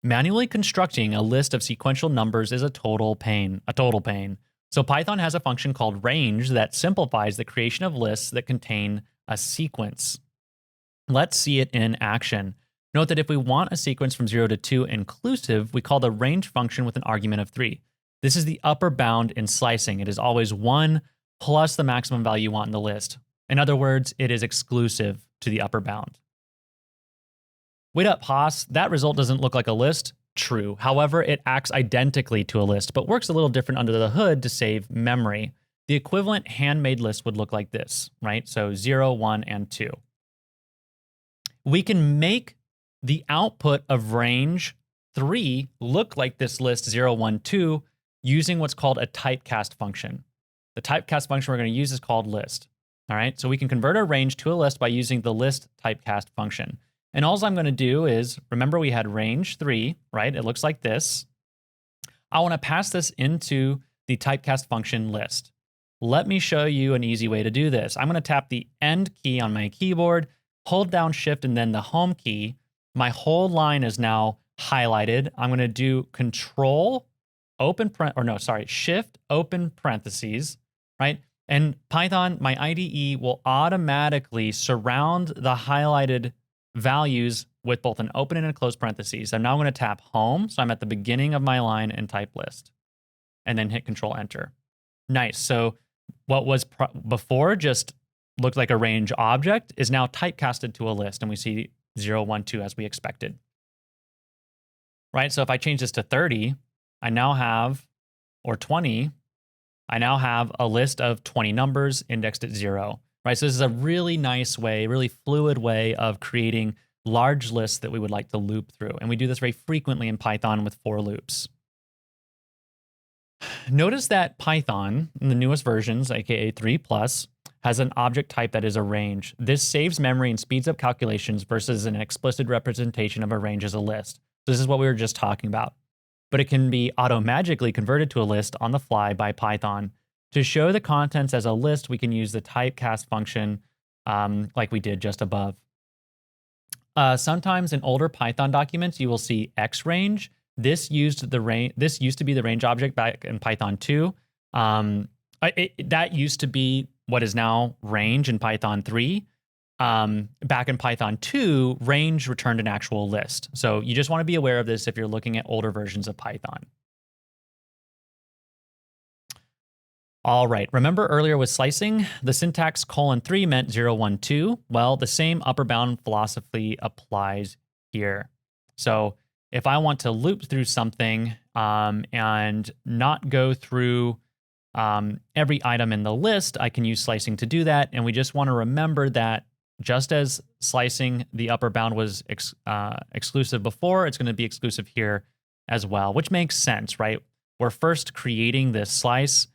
Manually constructing a list of sequential numbers is a total pain. So Python has a function called range that simplifies the creation of lists that contain a sequence. Let's see it in action. Note that if we want a sequence from 0 to 2 inclusive, we call the range function with an argument of 3. This is the upper bound in slicing. It is always 1 plus the maximum value you want in the list. In other words, it is exclusive to the upper bound. Wait up, Haas, that result doesn't look like a list. True. However, it acts identically to a list, but works a little different under the hood to save memory. The equivalent handmade list would look like this, right? So 0, 1, and 2. We can make the output of range 3 look like this list 0, 1, 2 using what's called a typecast function. The typecast function we're going to use is called list. All right, so we can convert our range to a list by using the list typecast function. And all I'm going to do is, remember we had range 3, right? It looks like this. I want to pass this into the typecast function list. Let me show you an easy way to do this. I'm going to tap the end key on my keyboard, hold down shift and then the home key. My whole line is now highlighted. I'm going to do control, shift, open parentheses, right? And Python, my IDE will automatically surround the highlighted values with both an open and a closed parentheses. I'm now going to tap home. So I'm at the beginning of my line and type list and then hit control enter. Nice. So what was before just looked like a range object is now typecasted to a list, and we see 0, 1, 2 as we expected. Right? So if I change this to 30, I now have, or 20, I now have a list of 20 numbers indexed at 0. Right? So this is a really nice way, really fluid way of creating large lists that we would like to loop through. And we do this very frequently in Python with for loops. Notice that Python, in the newest versions, aka 3+, has an object type that is a range. This saves memory and speeds up calculations versus an explicit representation of a range as a list. This is what we were just talking about. But it can be auto-magically converted to a list on the fly by Python. To show the contents as a list, we can use the typecast function like we did just above. Sometimes in older Python documents, you will see xrange. This used to be the range object back in Python 2. That used to be what is now range in Python 3. Back in Python 2, range returned an actual list. So you just want to be aware of this if you're looking at older versions of Python. All right, remember earlier with slicing, the syntax :3 meant 0, 1, 2. Well, the same upper bound philosophy applies here. So if I want to loop through something and not go through every item in the list, I can use slicing to do that. And we just want to remember that just as slicing the upper bound was exclusive before, it's going to be exclusive here as well, which makes sense, right? We're first creating this slice,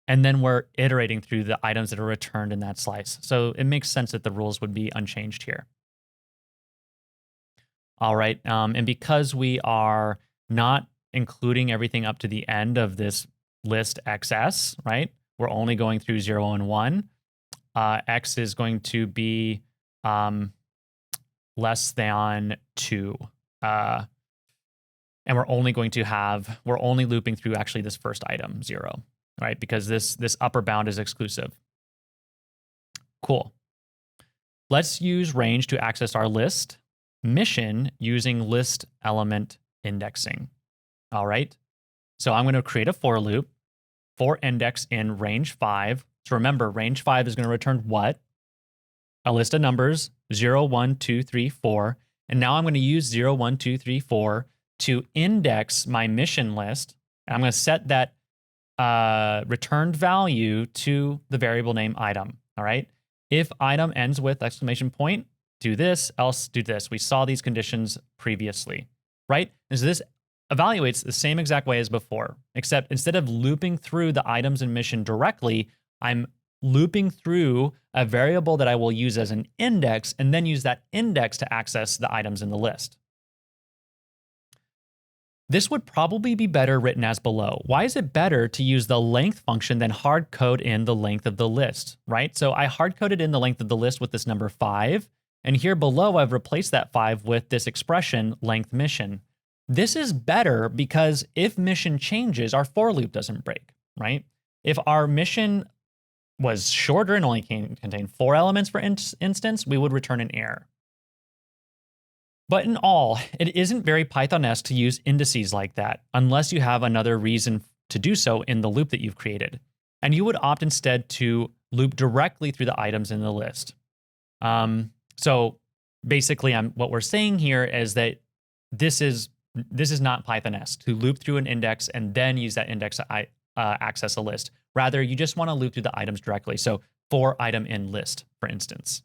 and then we're iterating through the items that are returned in that slice. So it makes sense that the rules would be unchanged here. All right, and because we are not including everything up to the end of this list XS, right? We're only going through 0 and 1. X is going to be less than 2. And we're only looping through actually this first item, 0, right? Because this upper bound is exclusive. Cool. Let's use range to access our list. Mission using list element indexing. All right. So I'm going to create a for loop for index in range 5. So remember, range 5 is going to return what? A list of numbers, 0, 1, 2, 3, 4. And now I'm going to use 0, 1, 2, 3, 4 to index my mission list. And I'm going to set that returned value to the variable name item. All right. If item ends with exclamation point, do this, else do this. We saw these conditions previously, right? And so this evaluates the same exact way as before, except instead of looping through the items in mission directly, I'm looping through a variable that I will use as an index and then use that index to access the items in the list. This would probably be better written as below. Why is it better to use the length function than hard code in the length of the list, right? So I hard coded in the length of the list with this number 5. And here below, I've replaced that 5 with this expression, length mission. This is better because if mission changes, our for loop doesn't break, right? If our mission was shorter and only contained 4 elements, for instance, we would return an error. But in all, it isn't very Python-esque to use indices like that, unless you have another reason to do so in the loop that you've created. And you would opt instead to loop directly through the items in the list. So basically, what we're saying here is that this is not Python-esque to loop through an index and then use that index to access a list. Rather, you just want to loop through the items directly. So for item in list, for instance.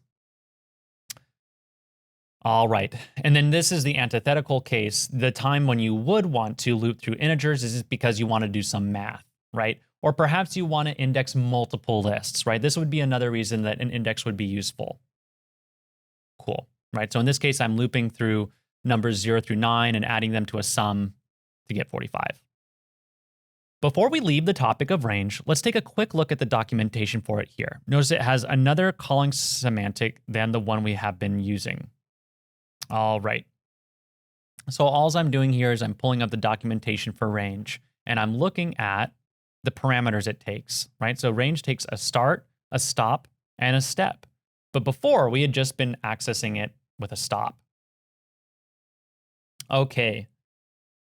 All right, and then this is the antithetical case. The time when you would want to loop through integers is because you want to do some math, right? Or perhaps you want to index multiple lists, right? This would be another reason that an index would be useful. Cool, right? So in this case, I'm looping through numbers 0 through 9 and adding them to a sum to get 45. Before we leave the topic of range, let's take a quick look at the documentation for it here. Notice it has another calling semantic than the one we have been using. All right. So all I'm doing here is I'm pulling up the documentation for range, and I'm looking at the parameters it takes, right? So range takes a start, a stop, and a step. But before, we had just been accessing it with a stop. Okay.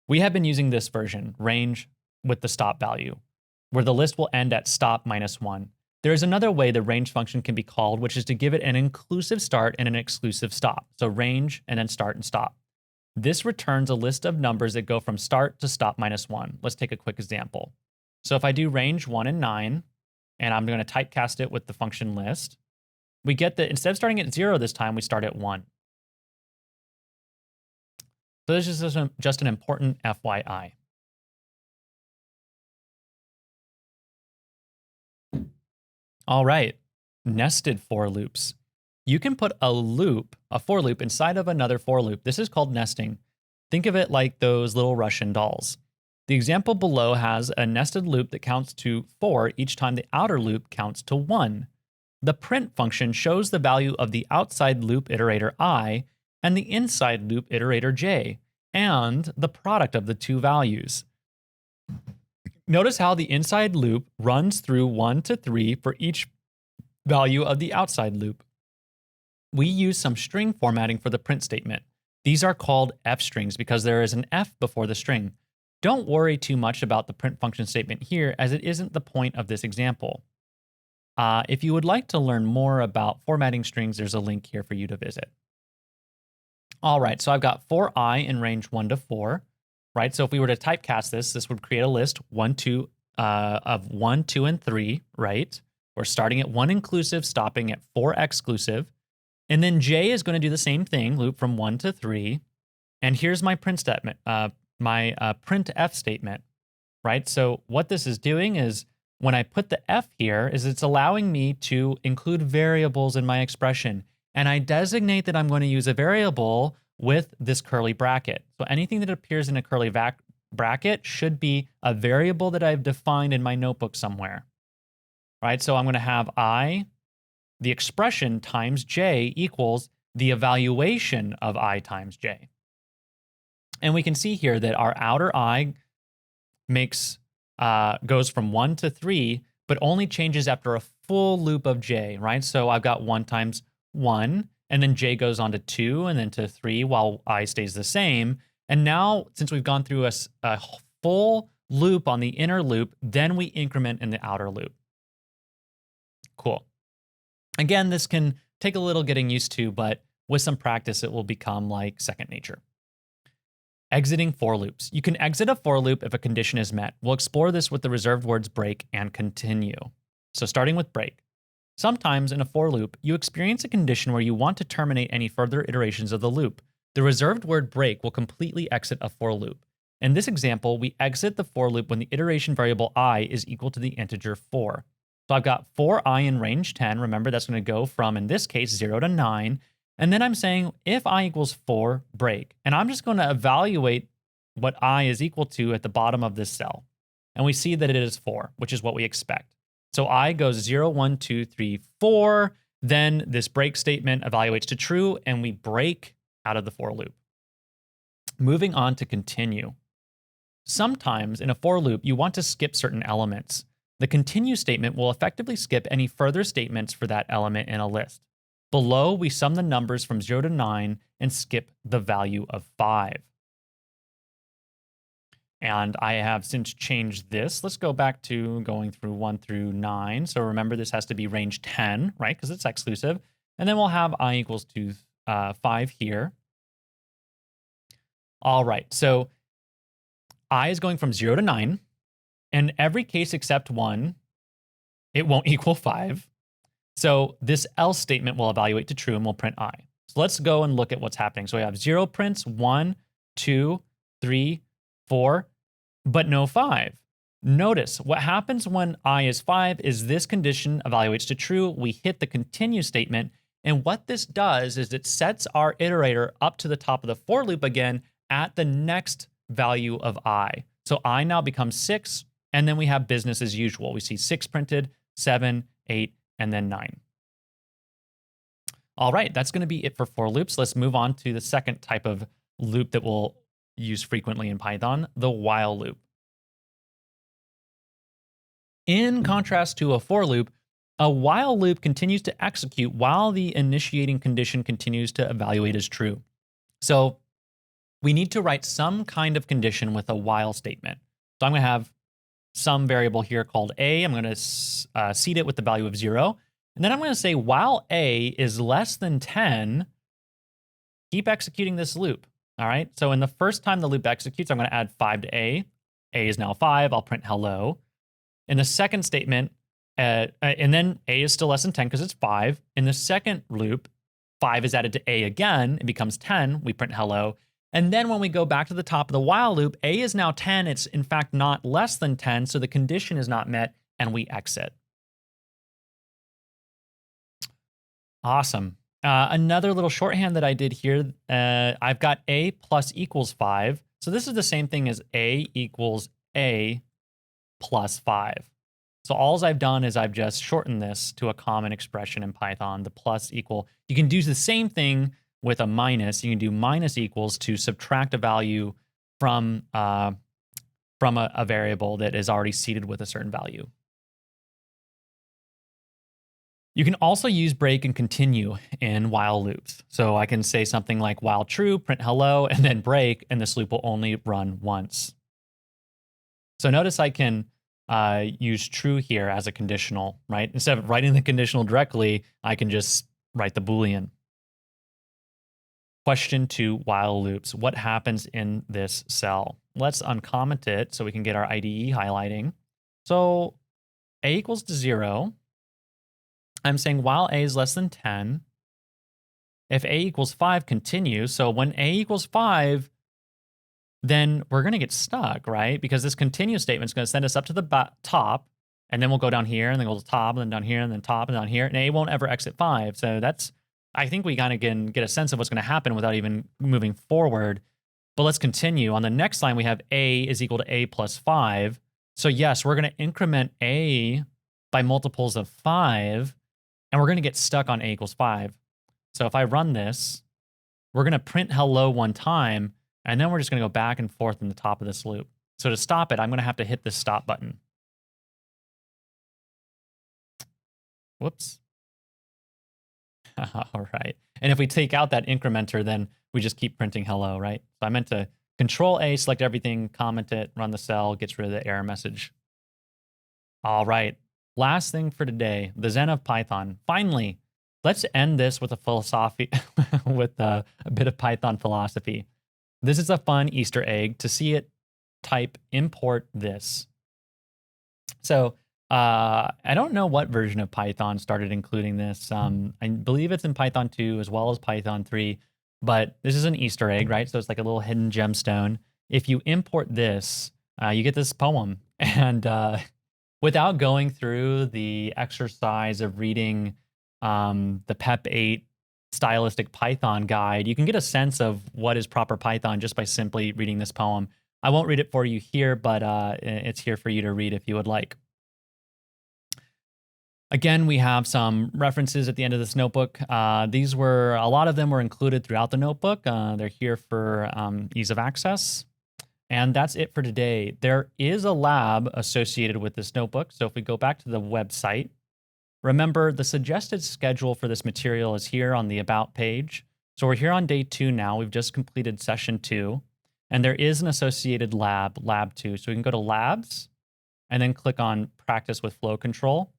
We have been using this version, range with the stop value, where the list will end at stop -1. There is another way the range function can be called, which is to give it an inclusive start and an exclusive stop. So range and then start and stop. This returns a list of numbers that go from start to stop -1. Let's take a quick example. So if I do range 1 and 9, and I'm going to typecast it with the function list, we get that instead of starting at 0 this time, we start at 1. So this is just an important FYI. All right, nested for loops. You can put a for loop, inside of another for loop. This is called nesting. Think of it like those little Russian dolls. The example below has a nested loop that counts to 4 each time the outer loop counts to 1. The print function shows the value of the outside loop iterator I and the inside loop iterator j, and the product of the two values. Notice how the inside loop runs through 1 to 3 for each value of the outside loop. We use some string formatting for the print statement. These are called f strings because there is an f before the string. Don't worry too much about the print function statement here, as it isn't the point of this example. If you would like to learn more about formatting strings, there's a link here for you to visit. All right, so I've got for I in range 1 to 4, right? So if we were to typecast this would create a list of 1, 2, and 3, right? We're starting at 1 inclusive, stopping at 4 exclusive. And then j is going to do the same thing, loop from 1 to 3. And here's my print statement, my printf statement, right? So what this is doing is when I put the f here, is it's allowing me to include variables in my expression. And I designate that I'm going to use a variable with this curly bracket. So anything that appears in a curly bracket should be a variable that I've defined in my notebook somewhere, right? So I'm going to have I, the expression times j equals the evaluation of I times j. And we can see here that our outer I goes from 1 to 3, but only changes after a full loop of j, right? So I've got 1 times 1, and then j goes on to 2, and then to 3, while I stays the same. And now, since we've gone through a full loop on the inner loop, then we increment in the outer loop. Cool. Again, this can take a little getting used to, but with some practice, it will become like second nature. Exiting for loops. You can exit a for loop if a condition is met. We'll explore this with the reserved words break and continue. So starting with break. Sometimes in a for loop, you experience a condition where you want to terminate any further iterations of the loop. The reserved word break will completely exit a for loop. In this example, we exit the for loop when the iteration variable I is equal to the integer 4. So I've got for I in range 10. Remember, that's going to go from, in this case, 0 to 9. And then I'm saying if I equals 4, break. And I'm just going to evaluate what I is equal to at the bottom of this cell. And we see that it is 4, which is what we expect. So I goes 0, 1, 2, 3, 4. Then this break statement evaluates to true, and we break out of the for loop. Moving on to continue. Sometimes in a for loop, you want to skip certain elements. The continue statement will effectively skip any further statements for that element in a list. Below, we sum the numbers from 0 to 9 and skip the value of 5. And I have since changed this. Let's go back to going through 1 through 9. So remember, this has to be range 10, right? Because it's exclusive. And then we'll have I equals to 5 here. All right, so I is going from 0 to 9. In every case except 1, it won't equal 5. So this else statement will evaluate to true and will print I. So let's go and look at what's happening. So we have 0 prints 1, 2, 3, 4, but no 5. Notice what happens when I is 5 is this condition evaluates to true. We hit the continue statement. And what this does is it sets our iterator up to the top of the for loop again at the next value of I. So I now becomes 6, and then we have business as usual. We see 6 printed, 7, 8, and then 9. All right, that's going to be it for for loops. Let's move on to the second type of loop that we'll use frequently in Python, the while loop. In contrast to a for loop, a while loop continues to execute while the initiating condition continues to evaluate as true. So we need to write some kind of condition with a while statement. So I'm going to have some variable here called a. I'm going to seed it with the value of 0. And then I'm going to say while a is less than 10, keep executing this loop. All right. So in the first time the loop executes, I'm going to add 5 to a. A is now 5. I'll print hello. In the second statement, and then a is still less than 10 because it's 5. In the second loop, 5 is added to a again. It becomes 10. We print hello. And then when we go back to the top of the while loop, a is now 10. It's in fact not less than 10. So the condition is not met and we exit. Awesome. Another little shorthand that I did here, I've got a plus equals 5. So this is the same thing as a equals a plus 5. So all I've done is I've just shortened this to a common expression in Python, the plus equal. You can do the same thing with a minus. You can do minus equals to subtract a value from a variable that is already seeded with a certain value. You can also use break and continue in while loops. So I can say something like while true, print hello, and then break, and this loop will only run once. So notice I can use true here as a conditional, right? Instead of writing the conditional directly, I can just write the Boolean. Question 2, while loops. What happens in this cell? Let's uncomment it so we can get our IDE highlighting. So a equals to 0. I'm saying while a is less than 10, if a equals 5, continue. So when a equals 5, then we're going to get stuck, right? Because this continue statement is going to send us up to the top, and then we'll go down here, and then go to the top, and then down here, and then top, and down here, and a won't ever exit 5. So that's, I think we kind of can get a sense of what's going to happen without even moving forward. But let's continue. On the next line, we have a is equal to a plus 5. So yes, we're going to increment a by multiples of 5, and we're going to get stuck on a equals 5. So if I run this, we're going to print hello one time, and then we're just going to go back and forth in the top of this loop. So to stop it, I'm going to have to hit this stop button. Whoops. All right. And if we take out that incrementer, then we just keep printing hello, right? So I meant to Control A, select everything, comment it, run the cell, gets rid of the error message. All right. Last thing for today, the Zen of Python. Finally, let's end this with a philosophy, with a bit of Python philosophy. This is a fun Easter egg. To see it, type import this. So I don't know what version of Python started including this. I believe it's in Python 2 as well as Python 3, but this is an Easter egg, right? So it's like a little hidden gemstone. If you import this, you get this poem. And without going through the exercise of reading the PEP 8 stylistic Python guide, you can get a sense of what is proper Python just by simply reading this poem. I won't read it for you here, but it's here for you to read if you would like. Again, we have some references at the end of this notebook. A lot of them were included throughout the notebook. They're here for ease of access. And that's it for today. There is a lab associated with this notebook. So if we go back to the website, remember the suggested schedule for this material is here on the About page. So we're here on day 2 now. We've just completed session 2. And there is an associated lab, lab 2. So we can go to labs and then click on practice with flow control.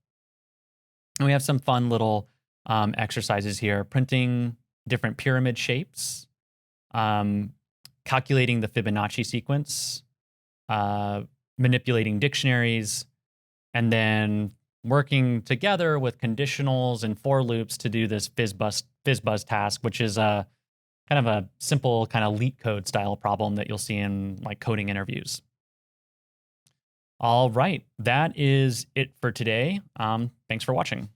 And we have some fun little exercises here, printing different pyramid shapes, calculating the Fibonacci sequence, manipulating dictionaries, and then working together with conditionals and for loops to do this FizzBuzz task, which is a kind of a simple kind of leak code style problem that you'll see in like coding interviews. All right, that is it for today. Thanks for watching.